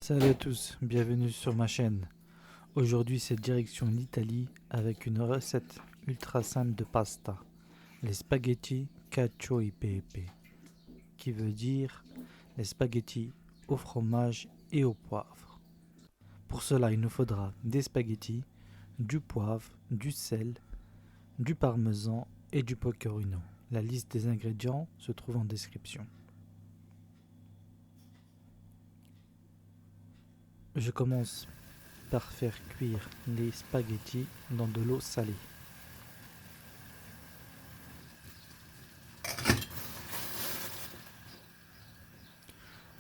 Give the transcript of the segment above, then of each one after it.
Salut à tous, bienvenue sur ma chaîne. Aujourd'hui c'est direction l'Italie avec une recette ultra simple de pasta, les spaghetti cacio e pepe, qui veut dire les spaghettis au fromage et au poivre. Pour cela il nous faudra des spaghettis, du poivre, du sel, du parmesan et du pecorino. La liste des ingrédients se trouve en description. Je commence par faire cuire les spaghettis dans de l'eau salée.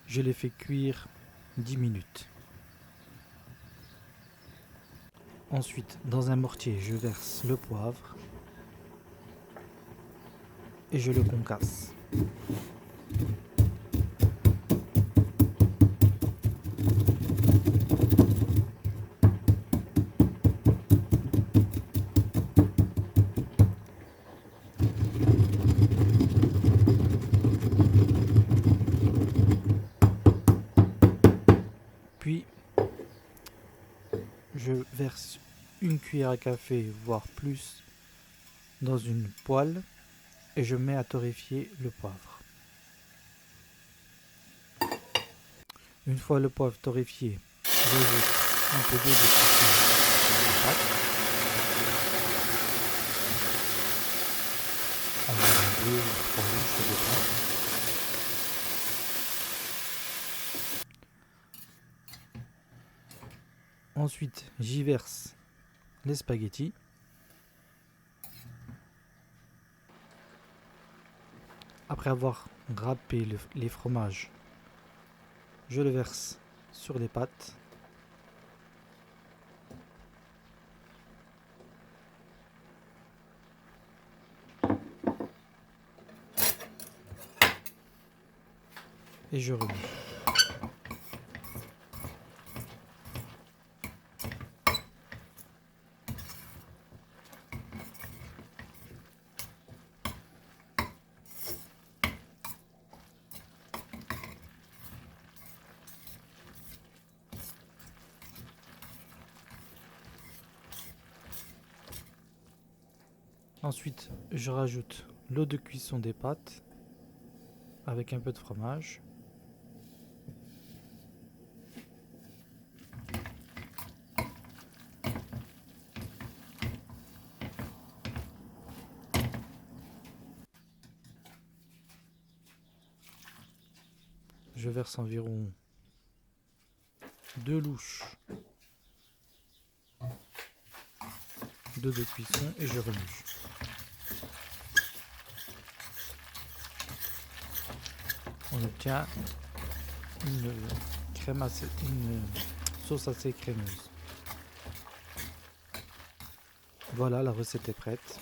Je les fais cuire 10 minutes. Ensuite, dans un mortier, je verse le poivre et je le concasse. Puis, je verse une cuillère à café, voire plus, dans une poêle et je mets à torréfier le poivre. Une fois le poivre torréfié, j'ajoute un peu d'eau de cuisson dans la pâte, avec 2 ou 3 louches de pain. Ensuite, j'y verse les spaghettis. Après avoir râpé les fromages, je le verse sur les pâtes. Et je remue. Ensuite, je rajoute l'eau de cuisson des pâtes avec un peu de fromage. Je verse environ 2 louches d'eau de cuisson et je remue. On obtient une sauce assez crémeuse. Voilà, la recette est prête.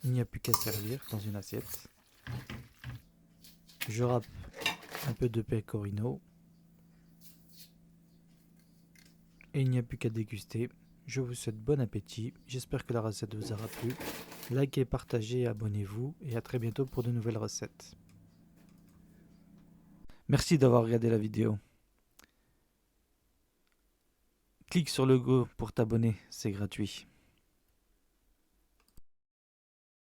Il n'y a plus qu'à servir dans une assiette. Je râpe un peu de pecorino. Et il n'y a plus qu'à déguster. Je vous souhaite bon appétit. J'espère que la recette vous aura plu. Likez, partagez, abonnez-vous et à très bientôt pour de nouvelles recettes. Merci d'avoir regardé la vidéo. Clique sur le logo pour t'abonner, c'est gratuit.